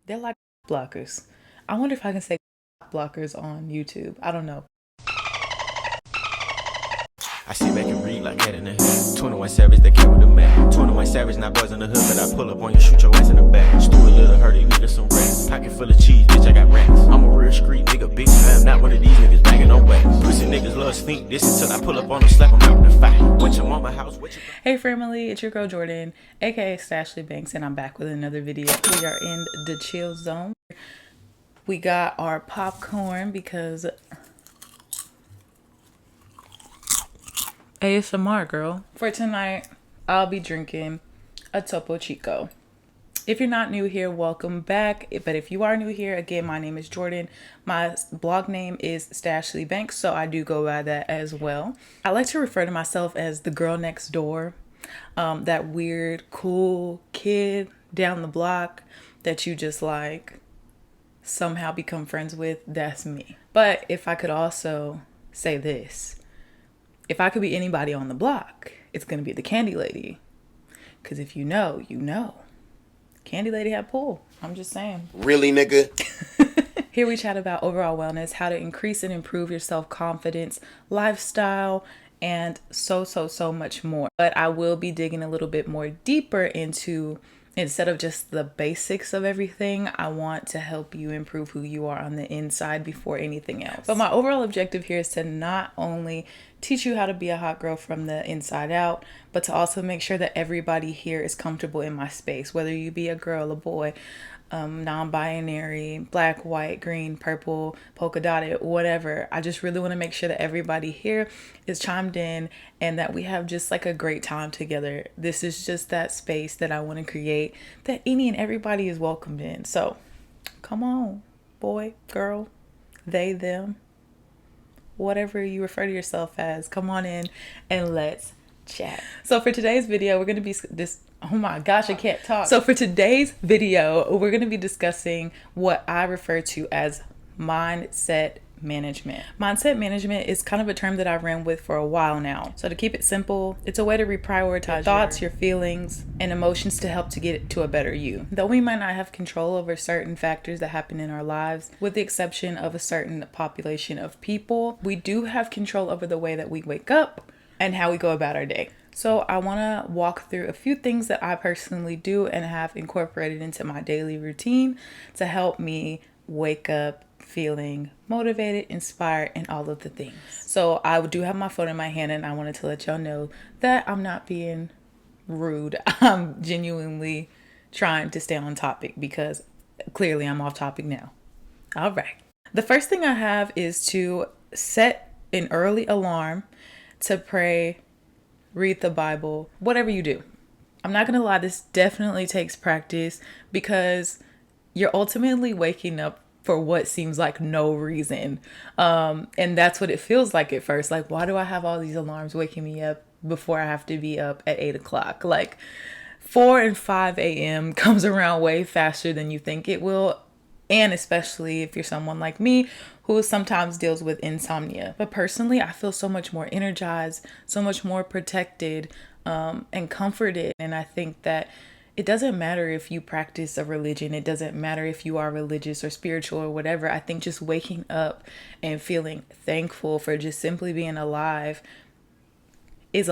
They're like blockers. I wonder if I can say blockers on YouTube. I don't know. I sit back and read like that in the hood. 21 Savage, that came with the Mac. 21 Savage, not boys in the hood, but I pull up on you, shoot your ass in the back. Stupid little hurdy nigga, some rats. Pocket full of cheese, bitch, I got rats. I'm a real street nigga, bitch. I am not one of these niggas banging on wax. Pussy niggas love sneak this until I pull up on them, slap them out in the fight. What your mama house, what your... Hey family, it's your girl Jordan, aka Stashley Banks, and I'm back with another video. We are in the chill zone. We got our popcorn because ASMR girl. For tonight, I'll be drinking a Topo Chico. If you're not new here, welcome back. But if you are new here, again, my name is Jordan. My blog name is Stashley Banks, so I do go by that as well. I like to refer to myself as the girl next door, that weird, cool kid down the block that you just like somehow become friends with. That's me. But if I could also say this, if I could be anybody on the block, it's going to be the candy lady. Because if you know, you know. Candy lady had pull. I'm just saying. Really, nigga? Here we chat about overall wellness, how to increase and improve your self-confidence, lifestyle, and so much more. But I will be digging a little bit more deeper into, instead of just the basics of everything, I want to help you improve who you are on the inside before anything else. But my overall objective here is to not only teach you how to be a hot girl from the inside out, but to also make sure that everybody here is comfortable in my space, whether you be a girl, a boy, non-binary, black, white, green, purple, polka dotted, whatever. I just really want to make sure that everybody here is chimed in and that we have just like a great time together. This is just that space that I want to create, that any and everybody is welcomed in. So come on, boy, girl, they, them, whatever you refer to yourself as, come on in and let's chat. So for today's video, we're going to be oh my gosh, I can't talk. So for today's video, we're going to be discussing what I refer to as mindset management. Mindset management is kind of a term that I've ran with for a while now. So to keep it simple, it's a way to reprioritize your thoughts, your feelings, and emotions to help to get to a better you. Though we might not have control over certain factors that happen in our lives, with the exception of a certain population of people, we do have control over the way that we wake up and how we go about our day. So I want to walk through a few things that I personally do and have incorporated into my daily routine to help me wake up feeling motivated, inspired, and all of the things. So I do have my phone in my hand and I wanted to let y'all know that I'm not being rude. I'm genuinely trying to stay on topic because clearly I'm off topic now. All right. The first thing I have is to set an early alarm to pray, read the Bible, whatever you do. I'm not going to lie, this definitely takes practice because you're ultimately waking up for what seems like no reason. And that's what it feels like at first. Like, why do I have all these alarms waking me up before I have to be up at 8 o'clock? Like 4 and 5 a.m. comes around way faster than you think it will. And especially if you're someone like me who sometimes deals with insomnia. But personally, I feel so much more energized, so much more protected, and comforted. And I think that it doesn't matter if you practice a religion. It doesn't matter if you are religious or spiritual or whatever. I think just waking up and feeling thankful for just simply being alive is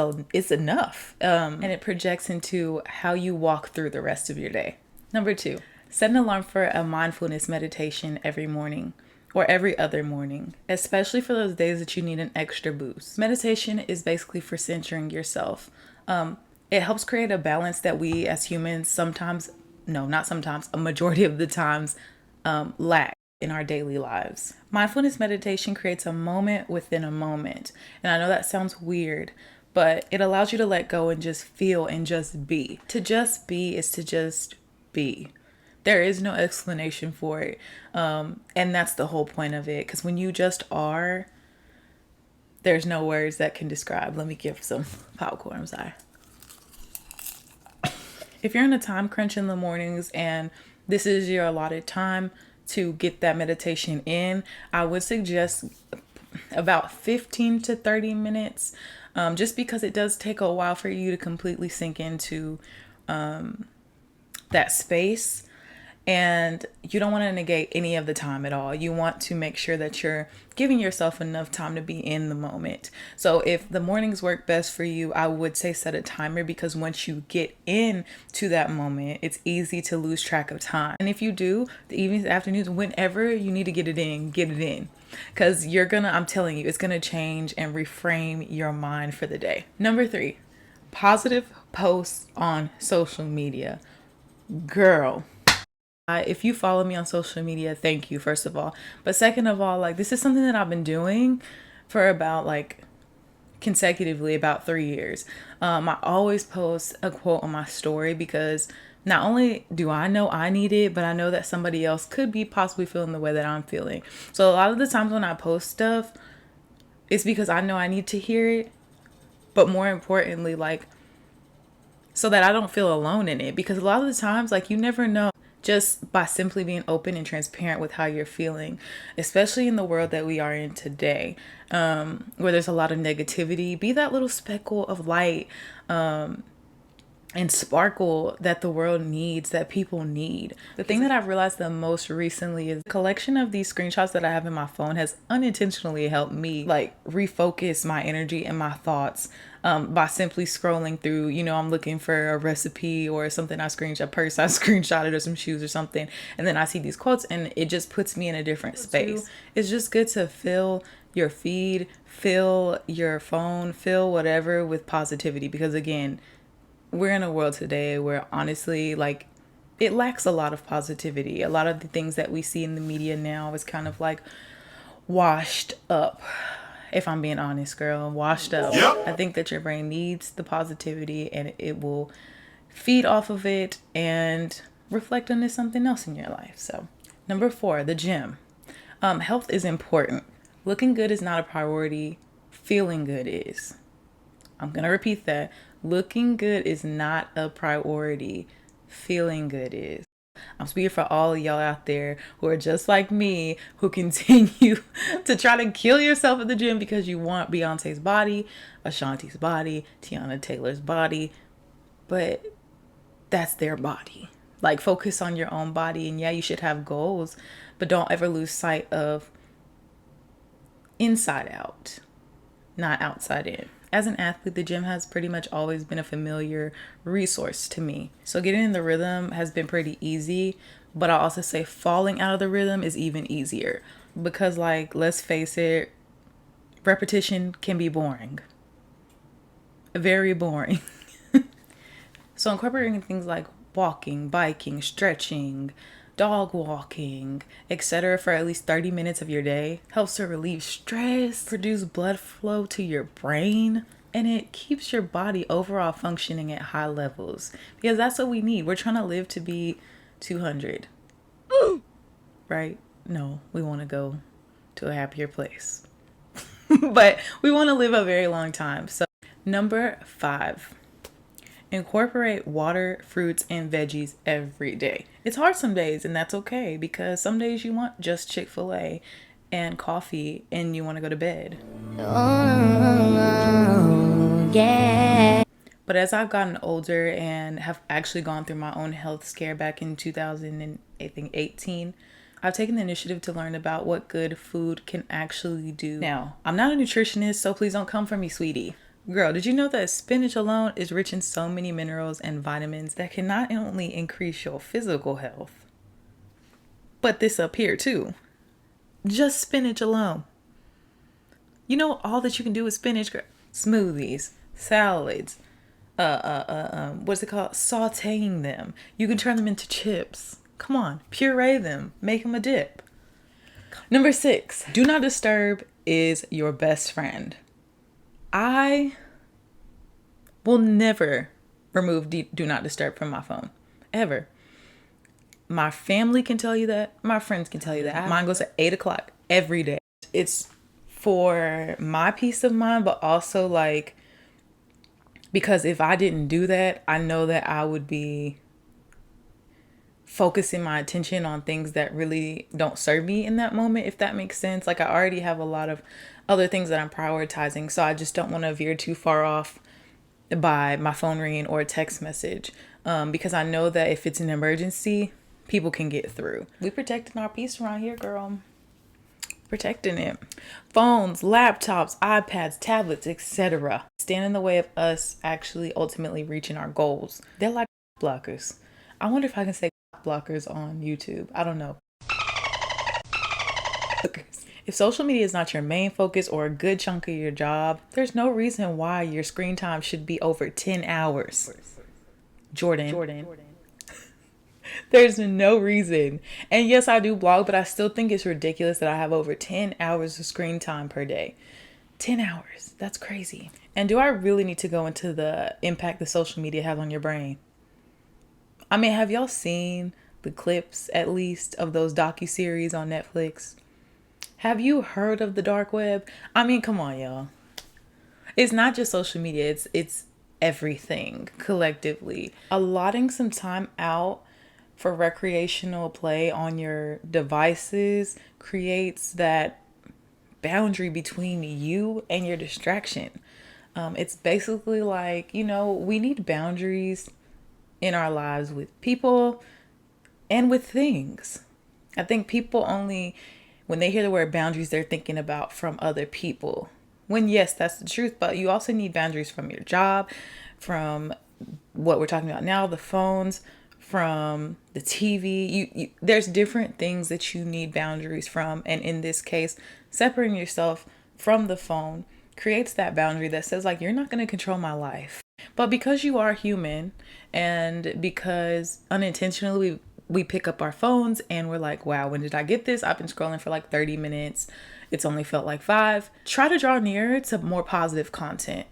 enough. And it projects into how you walk through the rest of your day. Number 2. Set an alarm for a mindfulness meditation every morning or every other morning, especially for those days that you need an extra boost. Meditation is basically for centering yourself. It helps create a balance that we as humans a majority of the times lack in our daily lives. Mindfulness meditation creates a moment within a moment. And I know that sounds weird, but it allows you to let go and just feel and just be. To just be is to just be. There is no explanation for it. And that's the whole point of it. Because when you just are, there's no words that can describe. Let me give some popcorn. I'm sorry. If you're in a time crunch in the mornings and this is your allotted time to get that meditation in, I would suggest about 15 to 30 minutes. Just because it does take a while for you to completely sink into that space. And you don't want to negate any of the time at all. You want to make sure that you're giving yourself enough time to be in the moment. So if the mornings work best for you, I would say set a timer, because once you get into that moment, it's easy to lose track of time. And if you do, the evenings, afternoons, whenever you need to get it in, get it in. Because I'm telling you, it's gonna change and reframe your mind for the day. Number 3, positive posts on social media. Girl, if you follow me on social media, thank you, first of all. But second of all, like, this is something that I've been doing for about, like, consecutively about 3 years. I always post a quote on my story, because not only do I know I need it, but I know that somebody else could be possibly feeling the way that I'm feeling. So a lot of the times when I post stuff, it's because I know I need to hear it. But more importantly, like, so that I don't feel alone in it. Because a lot of the times, like, you never know, just by simply being open and transparent with how you're feeling, especially in the world that we are in today, where there's a lot of negativity. Be that little speckle of light and sparkle that the world needs, that people need. The thing that I've realized the most recently is the collection of these screenshots that I have in my phone has unintentionally helped me, like, refocus my energy and my thoughts, by simply scrolling through. I'm looking for a recipe or something, a purse I screenshotted, or some shoes or something, and then I see these quotes and it just puts me in a different space. It's just good to fill your feed, fill your phone, fill whatever with positivity, because again, we're in a world today where honestly, like, it lacks a lot of positivity. A lot of the things that we see in the media now is kind of like washed up. If I'm being honest, girl, washed up. Yep. I think that your brain needs the positivity, and it will feed off of it and reflect on something else in your life. So, number 4, the gym. Health is important. Looking good is not a priority. Feeling good is. I'm going to repeat that. Looking good is not a priority. Feeling good is. I'm speaking for all of y'all out there who are just like me, who continue to try to kill yourself at the gym because you want Beyonce's body, Ashanti's body, Tiana Taylor's body, but that's their body. Like, focus on your own body, and yeah, you should have goals, but don't ever lose sight of inside out, not outside in. As an athlete, the gym has pretty much always been a familiar resource to me. So getting in the rhythm has been pretty easy, but I'll also say falling out of the rhythm is even easier, because, like, let's face it, repetition can be boring. Very boring. So incorporating things like walking, biking, stretching, dog walking, etc. for at least 30 minutes of your day helps to relieve stress, produce blood flow to your brain, and it keeps your body overall functioning at high levels, because that's what we need. We're trying to live to be 200. Right? No, we want to go to a happier place. But we want to live a very long time. So, number 5. Incorporate water, fruits, and veggies every day. It's hard some days, and that's okay, because some days you want just Chick-fil-A and coffee and you want to go to bed. Oh, yeah. But as I've gotten older and have actually gone through my own health scare back in 2018, I've taken the initiative to learn about what good food can actually do. Now, I'm not a nutritionist, so please don't come for me, sweetie. Girl, did you know that spinach alone is rich in so many minerals and vitamins that can not only increase your physical health, but this up here too. Just spinach alone. You know all that you can do with spinach, girl? Smoothies, salads, what's it called? Sauteing them. You can turn them into chips. Come on, puree them, make them a dip. Number 6, do not disturb is your best friend. I will never remove do not disturb from my phone, ever. My family can tell you that. My friends can tell you that. Mine goes at 8 o'clock every day. It's for my peace of mind, but also, like, because if I didn't do that, I know that I would be focusing my attention on things that really don't serve me in that moment, if that makes sense. Like, I already have a lot of other things that I'm prioritizing, so I just don't want to veer too far off by my phone ringing or a text message, because I know that if it's an emergency, people can get through. We protecting our peace around here, girl. Protecting it. Phones, laptops, iPads, tablets, etc. stand in the way of us actually ultimately reaching our goals. They're like blockers. I wonder if I can say blockers on YouTube. I don't know. If social media is not your main focus or a good chunk of your job, there's no reason why your screen time should be over 10 hours. Jordan. There's no reason. And yes, I do blog, but I still think it's ridiculous that I have over 10 hours of screen time per day. 10 hours. That's crazy. And do I really need to go into the impact that social media has on your brain? I mean, have y'all seen the clips, at least, of those docuseries on Netflix? Have you heard of the dark web? I mean, come on, y'all. It's not just social media. It's everything collectively. Allotting some time out for recreational play on your devices creates that boundary between you and your distraction. It's basically like, we need boundaries in our lives with people and with things. I think people only, when they hear the word boundaries, they're thinking about from other people. When yes, that's the truth, but you also need boundaries from your job, from what we're talking about now, the phones, from the TV. There's different things that you need boundaries from. And in this case, separating yourself from the phone creates that boundary that says, like, you're not going to control my life. But because you are human, and because unintentionally we pick up our phones and we're like, wow, when did I get this? I've been scrolling for like 30 minutes. It's only felt like 5. Try to draw nearer to more positive content.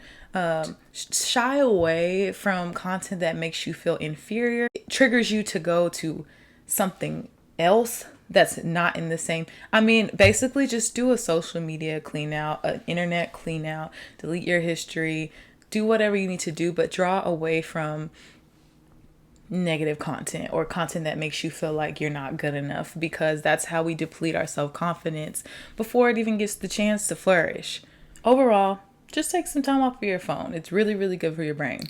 Shy away from content that makes you feel inferior. It triggers you to go to something else that's not in the same. I mean, basically just do a social media clean out, an internet clean out, delete your history, do whatever you need to do, but draw away from negative content or content that makes you feel like you're not good enough, because that's how we deplete our self-confidence before it even gets the chance to flourish. Overall, just take some time off of your phone. It's really, really good for your brain.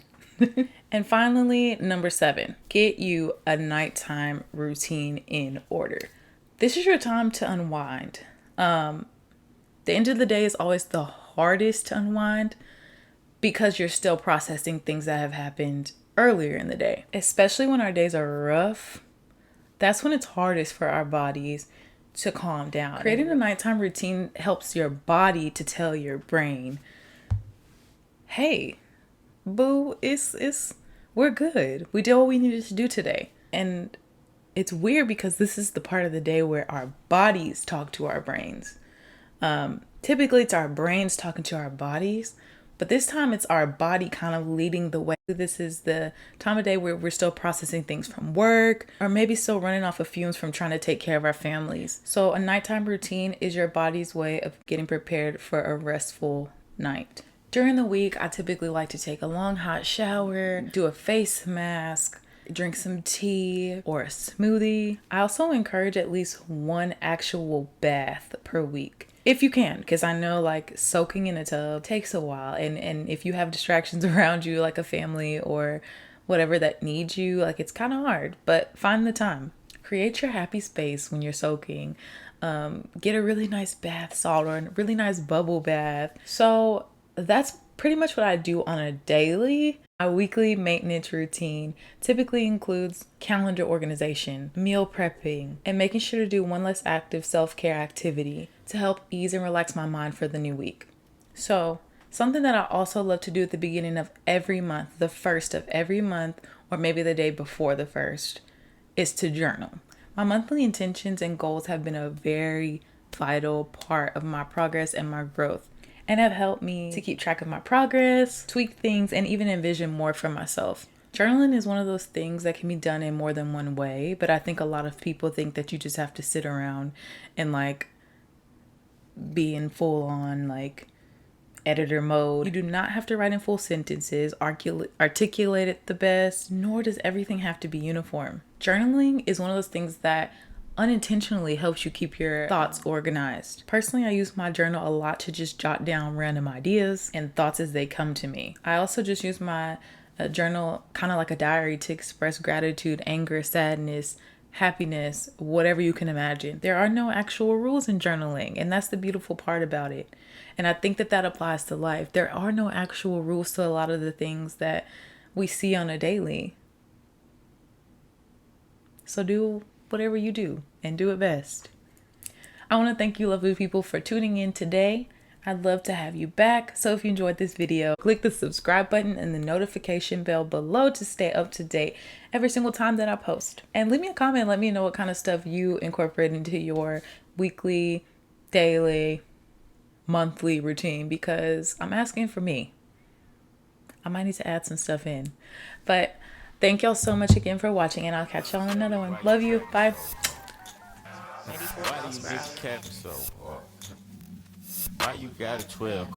And finally, number 7, get you a nighttime routine in order. This is your time to unwind. The end of the day is always the hardest to unwind because you're still processing things that have happened earlier in the day. Especially when our days are rough, that's when it's hardest for our bodies to calm down. Creating a nighttime routine helps your body to tell your brain, hey, boo, we're good. We did what we needed to do today. And it's weird because this is the part of the day where our bodies talk to our brains. Typically it's our brains talking to our bodies, but this time it's our body kind of leading the way. This is the time of day where we're still processing things from work, or maybe still running off of fumes from trying to take care of our families. So a nighttime routine is your body's way of getting prepared for a restful night. During the week, I typically like to take a long hot shower, do a face mask, drink some tea or a smoothie. I also encourage at least one actual bath per week, if you can, because I know like soaking in a tub takes a while, and if you have distractions around you like a family or whatever that needs you, like it's kind of hard, but find the time. Create your happy space when you're soaking. Get a really nice bath salt or a really nice bubble bath. So that's pretty much what I do on a daily. My weekly maintenance routine typically includes calendar organization, meal prepping, and making sure to do one less active self-care activity to help ease and relax my mind for the new week. So, something that I also love to do at the beginning of every month, the first of every month, or maybe the day before the first, is to journal. My monthly intentions and goals have been a very vital part of my progress and my growth, and have helped me to keep track of my progress, tweak things, and even envision more for myself. Journaling is one of those things that can be done in more than one way, but I think a lot of people think that you just have to sit around and like be in full on like editor mode. You do not have to write in full sentences, articulate it the best, nor does everything have to be uniform. Journaling is one of those things that unintentionally helps you keep your thoughts organized. Personally, I use my journal a lot to just jot down random ideas and thoughts as they come to me. I also just use my journal kind of like a diary to express gratitude, anger, sadness, happiness, whatever you can imagine. There are no actual rules in journaling, and that's the beautiful part about it. And I think that that applies to life. There are no actual rules to a lot of the things that we see on a daily. So do whatever you do and do it best. I want to thank you lovely people for tuning in today. I'd love to have you back. So if you enjoyed this video, click the subscribe button and the notification bell below to stay up to date every single time that I post. And leave me a comment. Let me know what kind of stuff you incorporate into your weekly, daily, monthly routine, because I'm asking for me. I might need to add some stuff in. But thank y'all so much again for watching, and I'll catch y'all in another one. Love you. Bye. Why do you get your cap so hard? Why you got a 12?